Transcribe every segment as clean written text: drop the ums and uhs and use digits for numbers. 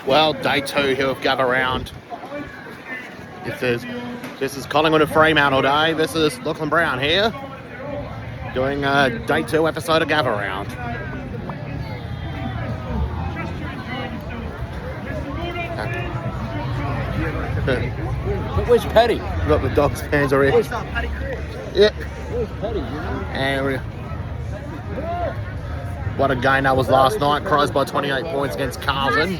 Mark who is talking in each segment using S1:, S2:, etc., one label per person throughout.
S1: Well, day 2 here of Gather Round. This is Collingwood and Fremantle Day. This is Lachlan Brown here, doing a day 2 episode of Gather Round.
S2: Where's Paddy?
S1: We've got the Dogs fans already.
S2: Where's Paddy Chris?
S1: Yep.
S2: Where's Paddy?
S1: And what a game that was last night. Crows by 28 points against Carlton.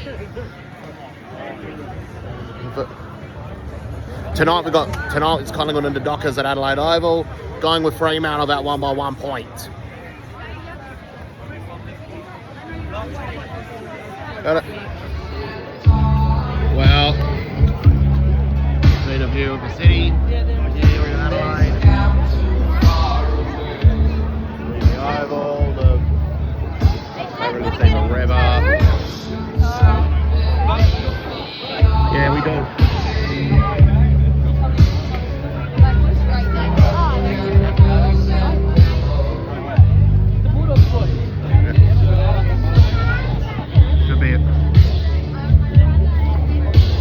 S1: But tonight it's Collingwood and the Dockers at Adelaide Oval. Going with Fremantle that won by 1 point. Well, see the view of the city. Here in Adelaide. The Oval, over the thing, the river. Yeah, we do.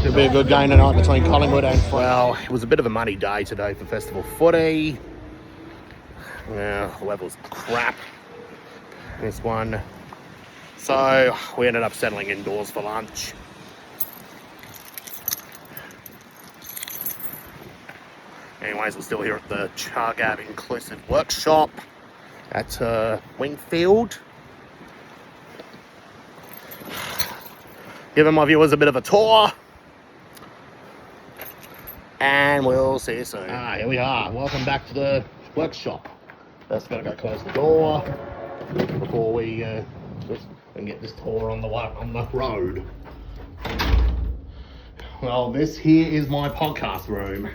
S1: Should be a good game tonight between Collingwood and... Well, it was a bit of a muddy day today for festival footy. Yeah, the weather was crap. This one. So we ended up settling indoors for lunch. Anyways, we're still here at the Chargab Inclusive Workshop at Wingfield. Giving my viewers a bit of a tour. And we'll see you soon. Here we are. Welcome back to the workshop. Just gotta go close the door before we and get this tour on the road. Well, this here is my podcast room.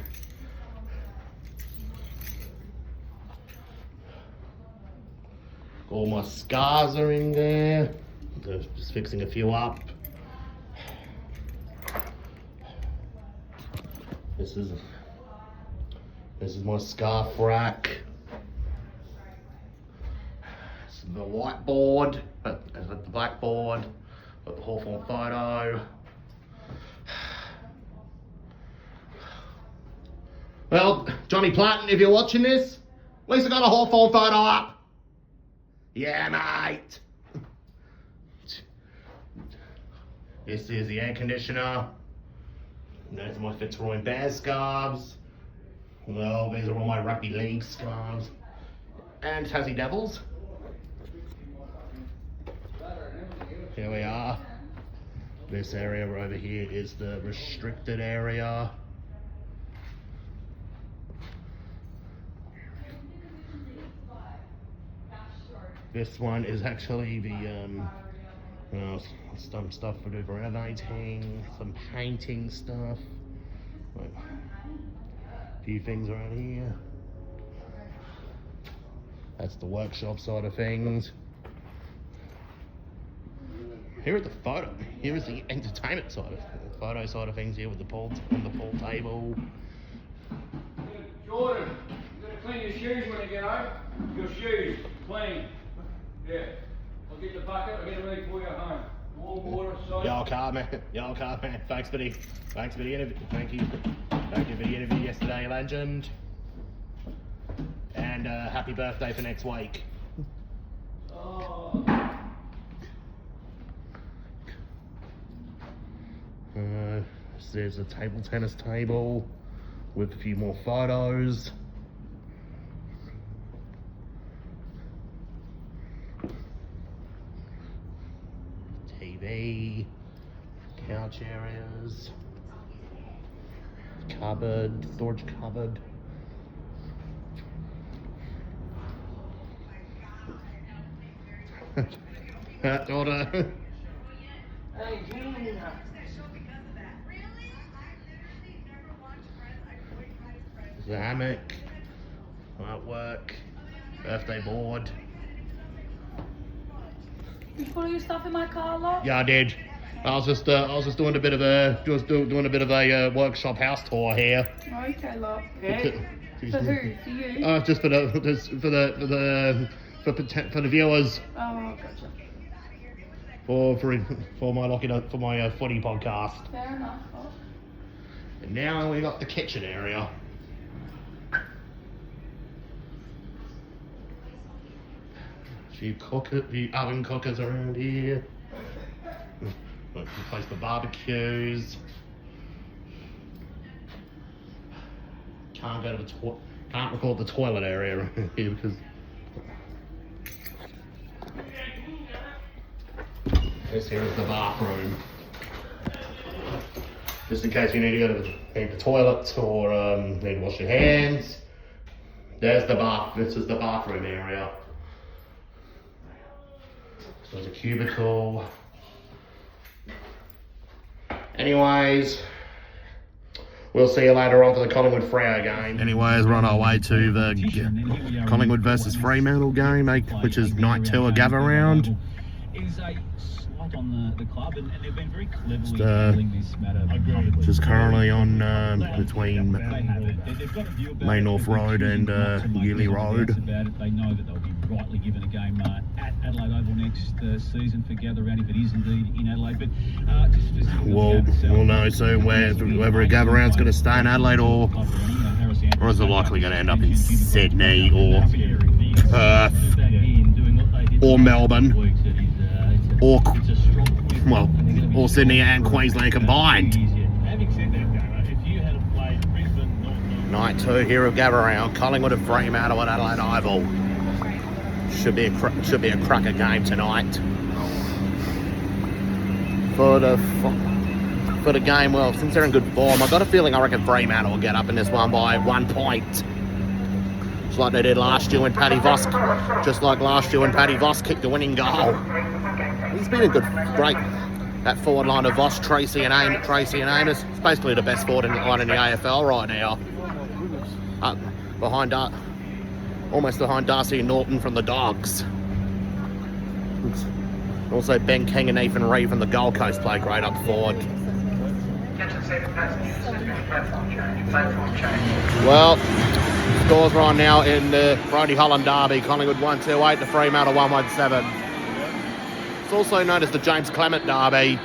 S1: All my scars are in there. Just fixing a few up. This is my scarf rack. This is the whiteboard, the blackboard, got the Hawthorn photo. Well, Johnny Platten, if you're watching this, at least I got a Hawthorn photo up. Yeah, mate. This is the air conditioner. Those are my Fitzroy Bears scarves. Well, these are all my rugby league scarves. And Tassie Devils. Here we are. This area over here is the restricted area. This one is actually the some stuff for the renovating, some painting stuff. Like, a few things around here. That's the workshop side of things. Here is the entertainment side of the photo side of things here with the pool table.
S3: Jordan, you gotta clean your shoes when you get home. Your shoes, clean. Yeah. I'll get the bucket, I'll get it ready for you at home. Warm water, soap.
S1: Y'all car man. Thanks for the interview. Thank you for the interview yesterday, legend. And happy birthday for next week.
S3: Oh.
S1: There's a table tennis table with a few more photos. TV, couch areas, cupboard, storage cupboard. Order. The hammock, artwork, birthday board.
S4: Did you put all your stuff in my car, Lot?
S1: Yeah, I did. I was just doing a bit of a workshop house tour here.
S4: Okay, Lot. Okay. For who? For you?
S1: Just for the viewers.
S4: Oh, gotcha.
S1: for my footy podcast.
S4: Fair enough.
S1: And now we got the kitchen area. Few oven cookers around here. Place for barbecues. Can't record the toilet area here because this here is the bathroom. Just in case you need to go to the toilet or need to wash your hands. There's the bath. This is the bathroom area. So there's a cubicle. Anyways, we'll see you later on for the Collingwood Freo game. Anyways, we're on our way to the Collingwood versus Fremantle game, which is night 2 of Gabba round.
S2: Is a slight on the club, and they've been very cleverly handling this matter.
S1: Just currently on between Main North Road and Ely Road.
S2: They know that they'll be rightly given a game at Adelaide Oval next season for Gather Round, if it is indeed in Adelaide. But
S1: we'll know soon whether a Gabba round's going to stay in Adelaide or is it likely going to end up in Sydney or Perth or Melbourne. Or Sydney and Queensland combined. Night 2 here of Gabba round. Collingwood and Fremantle at Adelaide Oval. Should be a cracker game tonight. For the game, well, since they're in good form, I've got a feeling I reckon Fremantle will get up in this one by 1 point. Just like they did last year when Paddy Voss kicked the winning goal. He's been a great, that forward line of Voss, Tracy and Amos. It's basically the best forward line in the AFL right now. Almost behind Darcy and Norton from the Dogs. Also Ben King and Ethan Reid from the Gold Coast play great up forward. Well, scores right now in the Brodie Holland derby. Collingwood 1-2-8, the Fremantle 1-1-7. It's also known as the James Clement derby.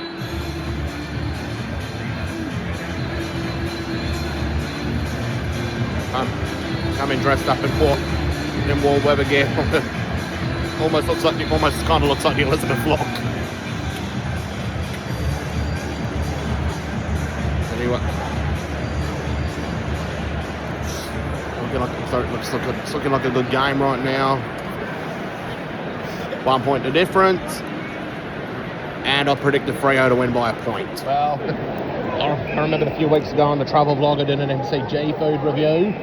S1: Coming dressed up in warm weather gear. almost kind of looks like the Elizabeth Lock. Anyway, it's looking like a good game right now. 1 point to difference, and I predict the Freo to win by a point. Well, I remember a few weeks ago on the travel vlog I did an MCG food review.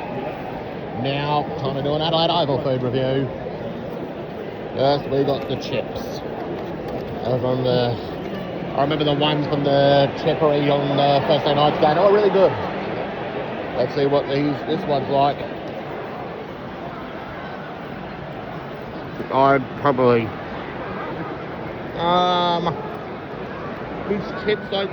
S1: Now, time to do an Adelaide Oval food review. First, we got the chips. I remember the ones from the Chippery on the Thursday night's game. They were really good. Let's see what this one's like. I'd probably these chips like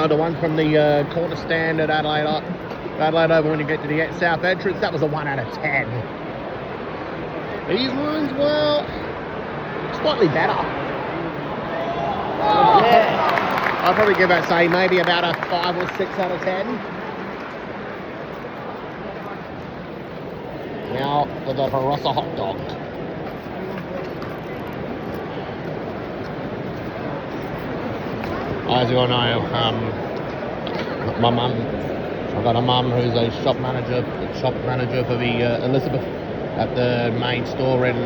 S1: the ones from the corner stand at Adelaide Oval when you get to the south entrance. That was a 1 out of 10. These ones, well, slightly better. Yeah, I'd probably give that, say, maybe about a 5 or 6 out of 10. Now, we've got a Barossa hot dog. As you all know, my mum, I've got a mum who's a shop manager for the Elizabeth at the main store in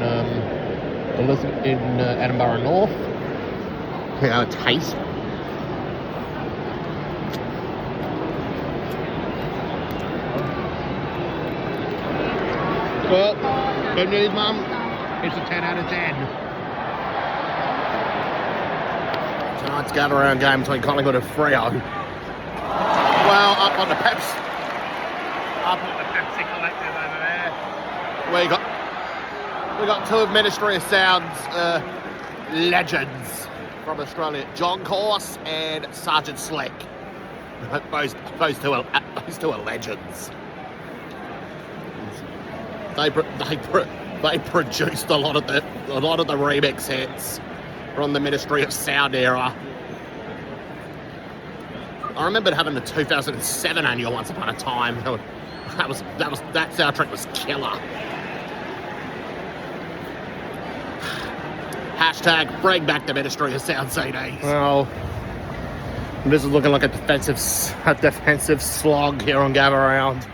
S1: Edinburgh North. How it tastes. Well, good news, Mum. It's a 10 out of 10. Tonight's gather-round game between Collingwood and Freo. Well, up on the Pepsi Collective over there. We got two of Ministry of Sound's legends from Australia, John Corse and Sergeant Slick. Those two are legends. they produced a lot of the remix hits from the Ministry of Sound era. I remember having the 2007 annual Once Upon a Time. That soundtrack was killer. Hashtag bring back the Ministry of Sound CDs. Well, this is looking like a defensive slog here on Gather Round.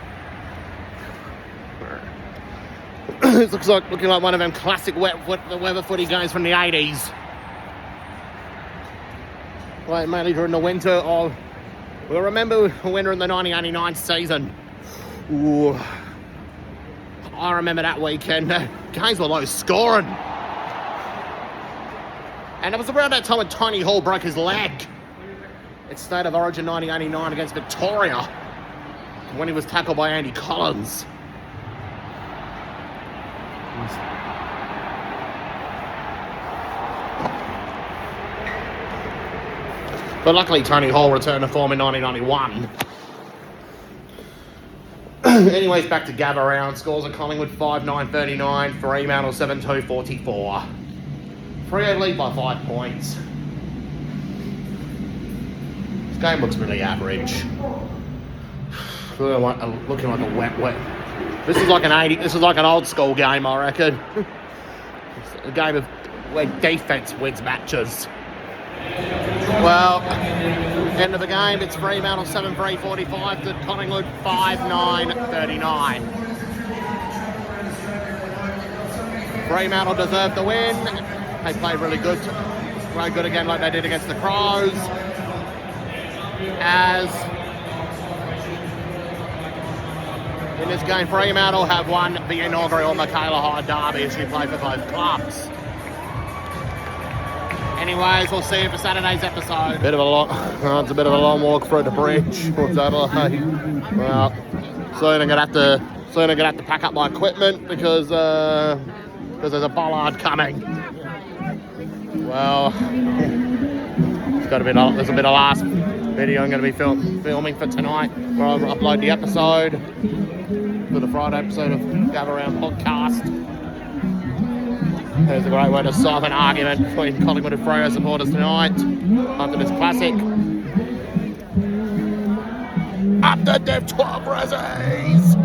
S1: This looks like looking like one of them classic weather footy games from the 80s. Like mainly during the winter. We'll remember the winter in the 1989 season. Ooh. I remember that weekend. Games were low scoring. And it was around that time when Tony Hall broke his leg. It's State of Origin 1989 against Victoria, when he was tackled by Andy Collins. But luckily Tony Hall returned to form in 1991. Anyways, back to Gather Round. Scores at Collingwood 5-9-39, Fremantle 7-2-44. Freo lead by 5 points. This game looks really average. Looking like a wet. This is like an old school game, I reckon. It's a game of where defense wins matches. Well, end of the game, it's Fremantle 7-3-45 to Collingwood 5-9-39. Fremantle deserved the win. They played really good again like they did against the Crows. As in this game, Fremantle have won the inaugural Michaela Hyde Derby as we play for both clubs. Anyways, we'll see you for Saturday's episode. It's a bit of a long walk through the bridge. What's that like? Well, soon I'm gonna have to pack up my equipment because there's a bollard coming. Well, there's a bit of last video I'm going to be filming for tonight, where I'll upload the episode for the Friday episode of Gather Round podcast. There's a great way to solve an argument between Collingwood and Freo supporters tonight after this classic. Up the Div 12 Razzies!